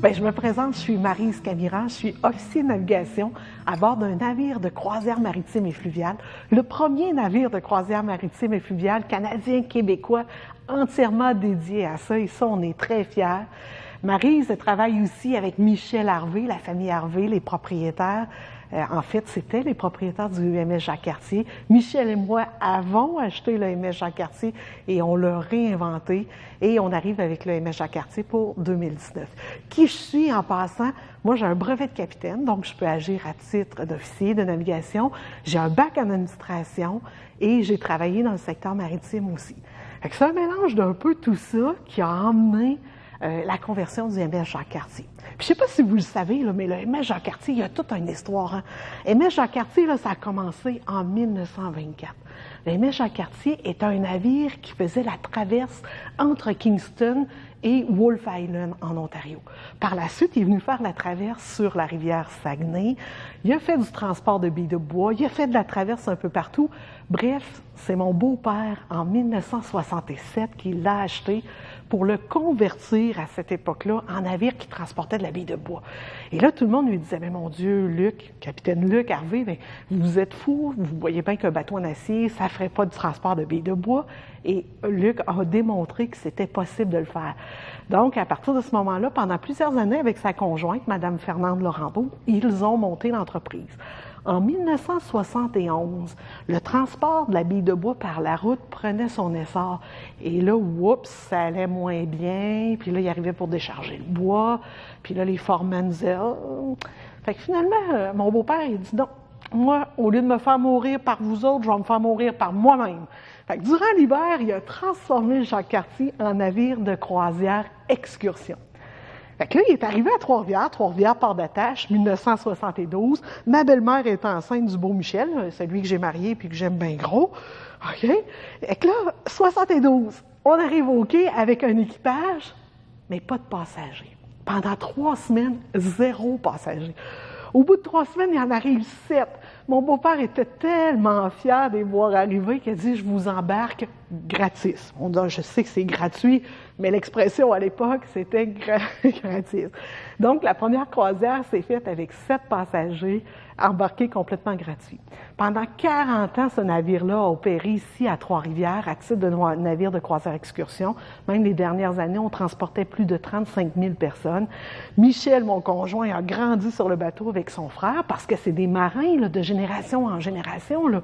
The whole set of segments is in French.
Bien, je me présente, je suis Maryse Camiran, je suis officier de navigation à bord d'un navire de croisière maritime et fluviale, le premier navire de croisière maritime et fluviale canadien-québécois entièrement dédié à ça, et ça, on est très fiers. Maryse travaille aussi avec Michel Harvey, la famille Harvey, les propriétaires. En fait, c'était les propriétaires du MS Jacques-Cartier. Michel et moi avons acheté le MS Jacques-Cartier et on l'a réinventé. Et on arrive avec le MS Jacques-Cartier pour 2019. Qui je suis en passant? Moi, j'ai un brevet de capitaine, donc je peux agir à titre d'officier de navigation. J'ai un bac en administration et j'ai travaillé dans le secteur maritime aussi. C'est un mélange d'un peu tout ça qui a emmené la conversion du MS Jacques-Cartier. Puis, je ne sais pas si vous le savez, là, mais le MS Jacques-Cartier, il y a toute une histoire. Hein? MS Jacques-Cartier, là, ça a commencé en 1924. Le MS Jacques-Cartier est un navire qui faisait la traverse entre Kingston et Wolfe Island en Ontario. Par la suite, il est venu faire la traverse sur la rivière Saguenay. Il a fait du transport de billes de bois. Il a fait de la traverse un peu partout. Bref, c'est mon beau-père, en 1967, qui l'a acheté pour le convertir à cette époque-là en navire qui transportait de la bille de bois. Et là, tout le monde lui disait, mais mon Dieu, Luc, capitaine Luc Harvey, mais vous êtes fou, vous voyez bien qu'un bateau en acier, ça ne ferait pas du transport de billes de bois. Et Luc a démontré que c'était possible de le faire. Donc, à partir de ce moment-là, pendant plusieurs années, avec sa conjointe, Mme Fernande Laurendeau, ils ont monté l'entreprise. En 1971, le transport de la bille de bois par la route prenait son essor. Et là, oups, ça allait moins bien. Puis là, il arrivait pour décharger le bois. Puis là, les foremen disaient, oh. Fait que finalement, mon beau-père, il dit non. Moi, au lieu de me faire mourir par vous autres, je vais me faire mourir par moi-même. Fait que durant l'hiver, il a transformé le Jacques-Cartier en navire de croisière excursion. Fait que là, il est arrivé à Trois-Rivières, port d'attache, 1972. Ma belle-mère est enceinte du beau Michel, celui que j'ai marié puis que j'aime bien gros. OK? Fait que là, 72, on arrive au quai avec un équipage, mais pas de passagers. Pendant 3 semaines, 0 passagers. Au bout de 3 semaines, il y en arrive 7. Mon beau-père était tellement fier de les voir arriver qu'il a dit « Je vous embarque gratis ». On dit « Je sais que c'est gratuit », mais l'expression à l'époque, c'était gratis. Donc, la première croisière s'est faite avec 7 passagers embarqués complètement gratuits. Pendant 40 ans, ce navire-là a opéré ici à Trois-Rivières à titre de navire de croisière excursion. Même les dernières années, on transportait plus de 35 000 personnes. Michel, mon conjoint, a grandi sur le bateau avec son frère parce que c'est des marins là, de génération en génération. Là.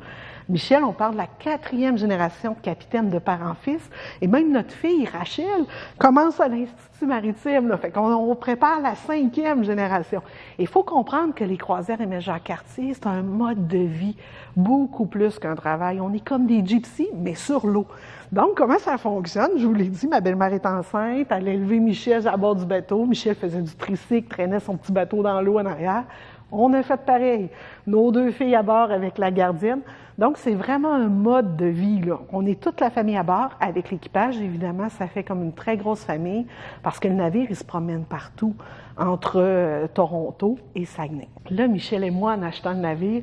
Michel, on parle de la 4e génération de capitaine de père en fils. Et même notre fille, Rachel, commence à l'Institut maritime. Là, fait qu'on prépare la 5e génération. Il faut comprendre que les croisières MS Jacques-Cartier, c'est un mode de vie beaucoup plus qu'un travail. On est comme des gypsies, mais sur l'eau. Donc, comment ça fonctionne? Je vous l'ai dit, ma belle-mère est enceinte, elle a élevé Michel à bord du bateau. Michel faisait du tricycle, traînait son petit bateau dans l'eau en arrière. On a fait pareil. Nos 2 filles à bord avec la gardienne. Donc, c'est vraiment un mode de vie, là. On est toute la famille à bord. Avec l'équipage, évidemment, ça fait comme une très grosse famille parce que le navire, il se promène partout entre Toronto et Saguenay. Là, Michel et moi, en achetant le navire,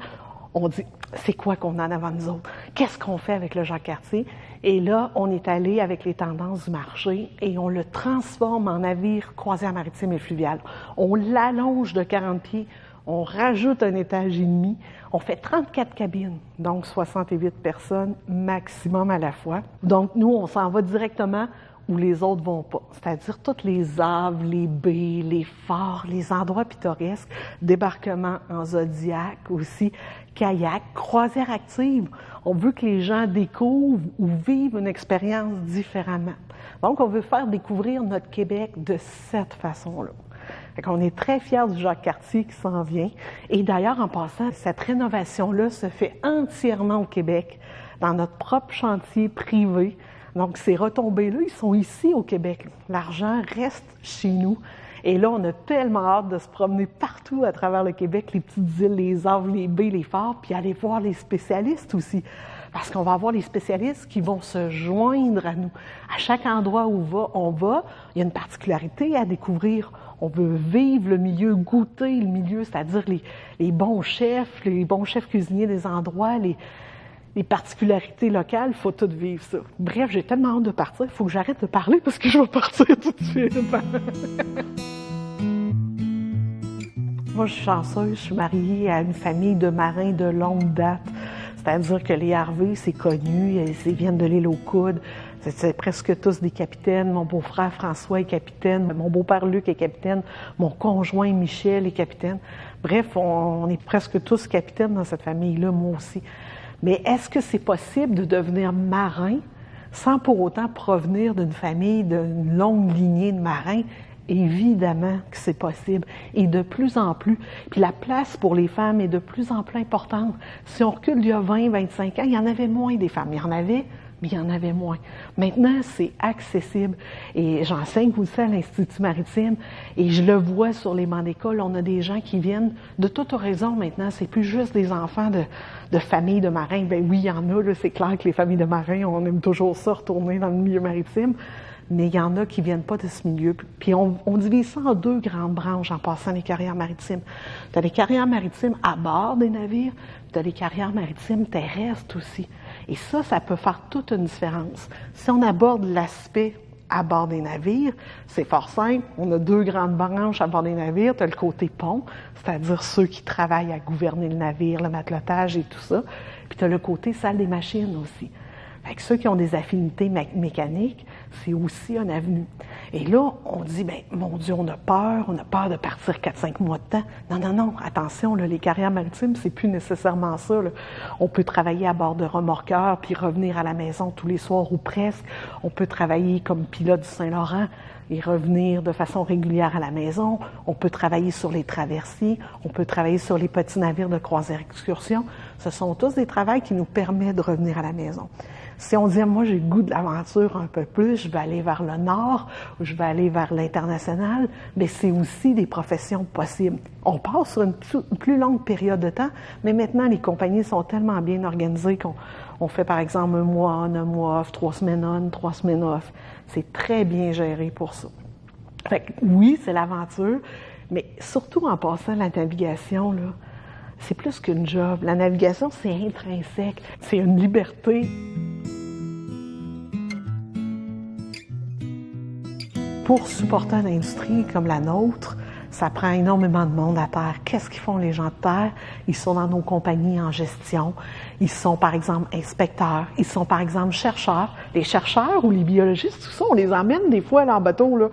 on dit, c'est quoi qu'on a en avant de nous autres? Qu'est-ce qu'on fait avec le Jacques-Cartier? Et là, on est allé avec les tendances du marché et on le transforme en navire croisière maritime et fluviale. On l'allonge de 40 pieds. On rajoute un étage et demi, on fait 34 cabines, donc 68 personnes maximum à la fois. Donc, nous, on s'en va directement où les autres vont pas, c'est-à-dire toutes les haves, les baies, les forts, les endroits pittoresques, débarquement en Zodiac aussi, kayak, croisière active. On veut que les gens découvrent ou vivent une expérience différemment. Donc, on veut faire découvrir notre Québec de cette façon-là. On est très fiers du Jacques-Cartier qui s'en vient. Et d'ailleurs, en passant, cette rénovation-là se fait entièrement au Québec, dans notre propre chantier privé. Donc, ces retombées-là, ils sont ici au Québec. L'argent reste chez nous. Et là, on a tellement hâte de se promener partout à travers le Québec, les petites îles, les haves, les baies, les forts, puis aller voir les spécialistes aussi. Parce qu'on va avoir les spécialistes qui vont se joindre à nous. À chaque endroit où on va, il y a une particularité à découvrir. On veut vivre le milieu, goûter le milieu, c'est-à-dire les bons chefs cuisiniers des endroits, les particularités locales, il faut tout vivre ça. Bref, j'ai tellement hâte de partir, il faut que j'arrête de parler parce que je vais partir tout de suite. Moi, je suis chanceuse, je suis mariée à une famille de marins de longue date. C'est-à-dire que les Harvey, c'est connu, ils viennent de l'île aux Coudes. C'est presque tous des capitaines. Mon beau-frère François est capitaine, mon beau-père Luc est capitaine, mon conjoint Michel est capitaine. Bref, on est presque tous capitaines dans cette famille-là, moi aussi. Mais est-ce que c'est possible de devenir marin sans pour autant provenir d'une famille, d'une longue lignée de marins? Évidemment que c'est possible, et de plus en plus. Puis la place pour les femmes est de plus en plus importante. Si on recule il y a 20, 25 ans, il y en avait moins des femmes. Il y en avait, mais il y en avait moins. Maintenant, c'est accessible. Et j'enseigne aussi à l'Institut maritime, et je le vois sur les bancs d'école. On a des gens qui viennent de toute horizon maintenant. C'est plus juste des enfants de familles de marins. Ben oui, il y en a, là, c'est clair que les familles de marins, on aime toujours ça, retourner dans le milieu maritime. Mais il y en a qui ne viennent pas de ce milieu. Puis on divise ça en deux grandes branches en passant les carrières maritimes. Tu as les carrières maritimes à bord des navires, puis tu as les carrières maritimes terrestres aussi. Et ça peut faire toute une différence. Si on aborde l'aspect à bord des navires, c'est fort simple. On a deux grandes branches à bord des navires. Tu as le côté pont, c'est-à-dire ceux qui travaillent à gouverner le navire, le matelotage et tout ça. Puis tu as le côté salle des machines aussi. Fait que ceux qui ont des affinités mécaniques, c'est aussi un avenue. Et là, on dit, ben mon Dieu, on a peur de partir 4-5 mois de temps. Non, attention, là, les carrières maritimes, c'est plus nécessairement ça, là. On peut travailler à bord de remorqueurs, puis revenir à la maison tous les soirs ou presque. On peut travailler comme pilote du Saint-Laurent et revenir de façon régulière à la maison. On peut travailler sur les traversiers, on peut travailler sur les petits navires de croisière excursion. Ce sont tous des travails qui nous permettent de revenir à la maison. Si on dit, moi, j'ai le goût de l'aventure un peu plus, je vais aller vers le nord, ou je vais aller vers l'international, mais c'est aussi des professions possibles. On passe sur une plus longue période de temps, mais maintenant, les compagnies sont tellement bien organisées qu'on fait, par exemple, 1 mois on, 1 mois off, 3 semaines on, 3 semaines off. C'est très bien géré pour ça. Fait que oui, c'est l'aventure, mais surtout en passant la navigation, là, c'est plus qu'une job. La navigation, c'est intrinsèque. C'est une liberté. Pour supporter une industrie comme la nôtre, ça prend énormément de monde à terre. Qu'est-ce qu'ils font les gens de terre? Ils sont dans nos compagnies en gestion. Ils sont, par exemple, inspecteurs. Ils sont, par exemple, chercheurs. Les chercheurs ou les biologistes, tout ça, on les emmène des fois là, en bateau, là.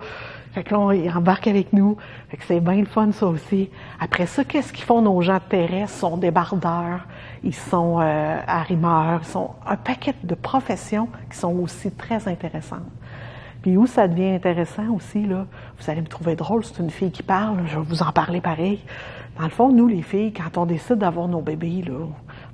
Fait que là, ils embarquent avec nous. Fait que c'est bien le fun, ça aussi. Après ça, qu'est-ce qu'ils font nos gens terrestres? Ils sont débardeurs, ils sont arrimeurs, ils sont un paquet de professions qui sont aussi très intéressantes. Puis où ça devient intéressant aussi, là, vous allez me trouver drôle, c'est une fille qui parle, je vais vous en parler pareil. Dans le fond, nous, les filles, quand on décide d'avoir nos bébés, là,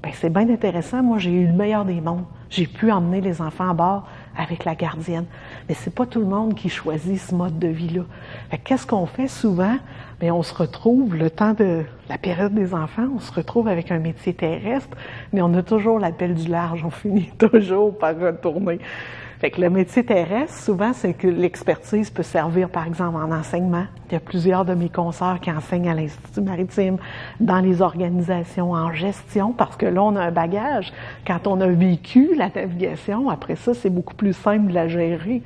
ben c'est bien intéressant. Moi, j'ai eu le meilleur des mondes. J'ai pu emmener les enfants à bord avec la gardienne. Mais c'est pas tout le monde qui choisit ce mode de vie-là. Fait que qu'est-ce qu'on fait souvent? Bien, on se retrouve, le temps de la période des enfants, on se retrouve avec un métier terrestre, mais on a toujours l'appel du large. On finit toujours par retourner. Fait que le métier terrestre, souvent, c'est que l'expertise peut servir, par exemple, en enseignement. Il y a plusieurs de mes consoeurs qui enseignent à l'Institut maritime, dans les organisations, en gestion, parce que là, on a un bagage. Quand on a vécu la navigation, après ça, c'est beaucoup plus simple de la gérer.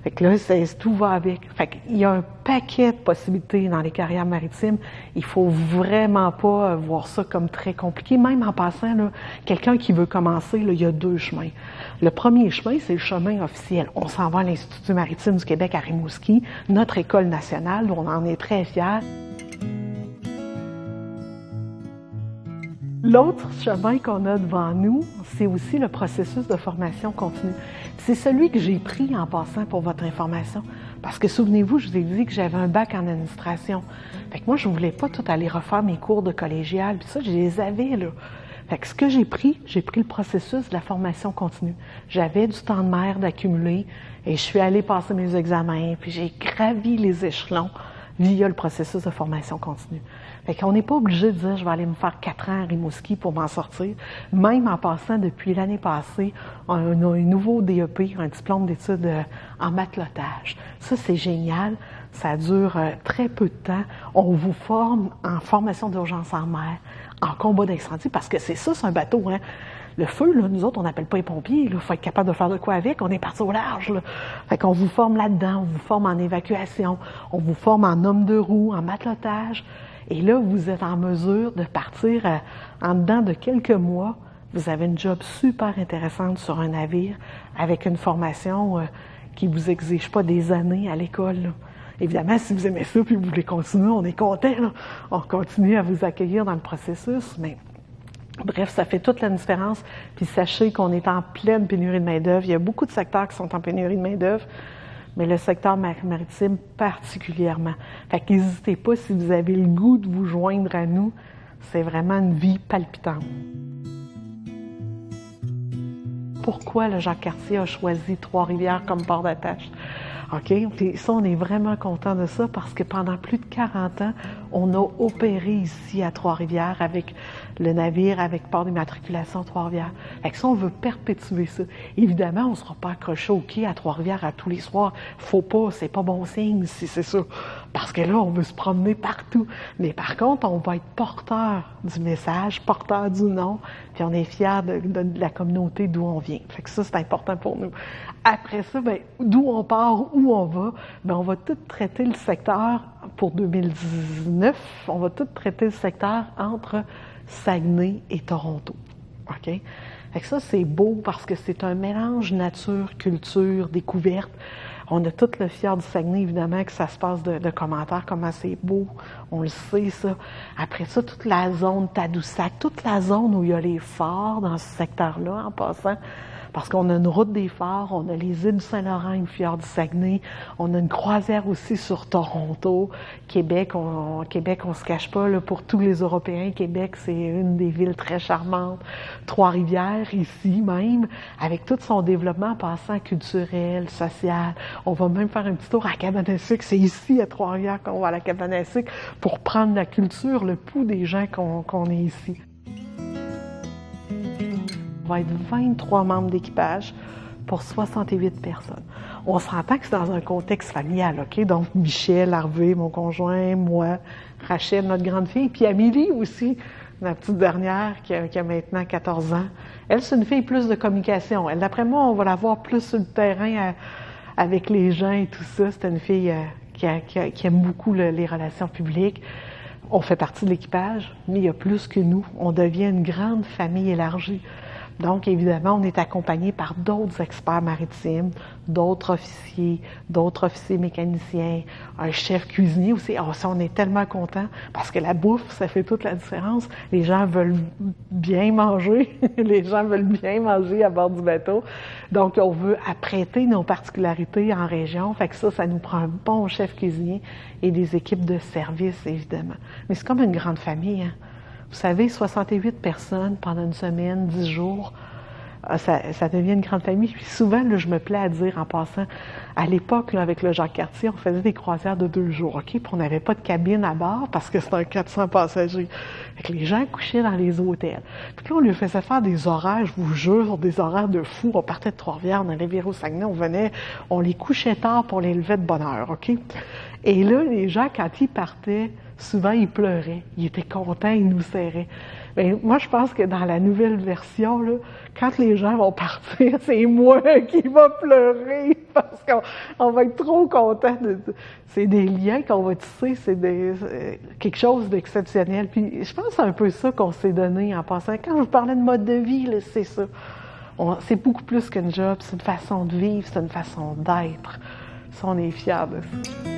Fait que là, tout va avec. Fait qu'il y a un paquet de possibilités dans les carrières maritimes. Il faut vraiment pas voir ça comme très compliqué. Même en passant, là, quelqu'un qui veut commencer, là, il y a 2 chemins. Le premier chemin, c'est le chemin officiel. On s'en va à l'Institut maritime du Québec à Rimouski, notre école nationale, on en est très fiers. L'autre chemin qu'on a devant nous, c'est aussi le processus de formation continue. C'est celui que j'ai pris en passant pour votre information. Parce que souvenez-vous, je vous ai dit que j'avais un bac en administration. Fait que moi, je ne voulais pas tout aller refaire mes cours de collégial. Puis ça, je les avais, là. Fait que ce que j'ai pris le processus de la formation continue. J'avais du temps de mer d'accumuler et je suis allée passer mes examens. Puis j'ai gravi les échelons via le processus de formation continue. Fait qu'on n'est pas obligé de dire « je vais aller me faire 4 ans à Rimouski pour m'en sortir ». Même en passant, depuis l'année passée, on a un nouveau DEP, un diplôme d'études en matelotage. Ça, c'est génial. Ça dure très peu de temps. On vous forme en formation d'urgence en mer, en combat d'incendie, parce que c'est ça, c'est un bateau, hein. Le feu, là, nous autres, on n'appelle pas les pompiers. Il faut être capable de faire de quoi avec. On est parti au large. Là. Fait qu'on vous forme là-dedans. On vous forme en évacuation. On vous forme en homme de roue, en matelotage. Et là, vous êtes en mesure de partir en dedans de quelques mois. Vous avez une job super intéressante sur un navire avec une formation qui ne vous exige pas des années à l'école, là. Évidemment, si vous aimez ça puis vous voulez continuer, on est content, là. On continue à vous accueillir dans le processus, mais bref, ça fait toute la différence. Puis sachez qu'on est en pleine pénurie de main-d'œuvre. Il y a beaucoup de secteurs qui sont en pénurie de main-d'œuvre, mais le secteur maritime particulièrement. Fait qu'hésitez pas si vous avez le goût de vous joindre à nous. C'est vraiment une vie palpitante. Pourquoi le Jacques-Cartier a choisi Trois-Rivières comme port d'attache? OK? Puis ça, on est vraiment content de ça parce que pendant plus de 40 ans, on a opéré ici à Trois-Rivières avec le navire, avec port d'immatriculation Trois-Rivières. Fait que ça, on veut perpétuer ça. Évidemment, on ne sera pas accroché au quai à Trois-Rivières à tous les soirs. Faut pas, c'est pas bon signe si c'est ça. Parce que là, on veut se promener partout. Mais par contre, on va être porteur du message, porteur du nom, puis on est fiers de la communauté d'où on vient. Fait que ça, c'est important pour nous. Après ça, bien, d'où on part, où on va, bien, on va tout traiter le secteur pour 2019. On va tout traiter le secteur entre Saguenay et Toronto. OK? Fait que ça, c'est beau parce que c'est un mélange nature, culture, découverte. On a tout le fier du Saguenay, évidemment, que ça se passe de commentaires, comment c'est beau, on le sait, ça. Après ça, toute la zone Tadoussac, toute la zone où il y a les phares dans ce secteur-là, en passant, parce qu'on a une route des phares, on a les îles du Saint-Laurent, le fjord du Saguenay, on a une croisière aussi sur Toronto. Québec, on se cache pas, là, pour tous les Européens, Québec, c'est une des villes très charmantes. Trois-Rivières, ici même, avec tout son développement passant culturel, social. On va même faire un petit tour à Cabane-à-Sucre. C'est ici, à Trois-Rivières, qu'on va à la Cabane-à-Sucre pour prendre la culture, le pouls des gens qu'on est ici. On va être 23 membres d'équipage pour 68 personnes. On s'entend que c'est dans un contexte familial, OK? Donc, Michel, Harvey, mon conjoint, moi, Rachel, notre grande fille, puis Amélie aussi, la petite dernière qui a maintenant 14 ans. Elle, c'est une fille plus de communication. Elle, d'après moi, on va la voir plus sur le terrain avec les gens et tout ça. C'est une fille qui aime beaucoup les relations publiques. On fait partie de l'équipage, mais il y a plus que nous. On devient une grande famille élargie. Donc, évidemment, on est accompagné par d'autres experts maritimes, d'autres officiers mécaniciens, un chef cuisinier aussi. Alors, ça, on est tellement contents parce que la bouffe, ça fait toute la différence. Les gens veulent bien manger. Les gens veulent bien manger à bord du bateau. Donc, on veut apprêter nos particularités en région. Fait que ça nous prend un bon chef cuisinier et des équipes de service, évidemment. Mais c'est comme une grande famille, hein? Vous savez, 68 personnes pendant une semaine, 10 jours, ça devient une grande famille. Puis souvent, là, je me plais à dire en passant, à l'époque, là, avec le Jacques-Cartier, on faisait des croisières de 2 jours, OK? Puis on n'avait pas de cabine à bord parce que c'était un 400 passagers. Fait que les gens couchaient dans les hôtels. Puis là, on lui faisait faire des horaires, je vous jure, des horaires de fou. On partait de Trois-Rivières, on allait virer au Saguenay, on les couchait tard pour les lever de bonne heure, OK? Et là, les gens, quand ils partaient, souvent, ils pleuraient. Ils étaient contents, ils nous serraient. Bien, moi, je pense que dans la nouvelle version, là, quand les gens vont partir, c'est moi qui va pleurer parce qu'on va être trop contents. C'est des liens qu'on va tisser, c'est quelque chose d'exceptionnel. Puis je pense que c'est un peu ça qu'on s'est donné en passant. Quand je vous parlais de mode de vie, là, c'est ça. C'est beaucoup plus qu'un job, c'est une façon de vivre, c'est une façon d'être. Ça, on est fiers de ça.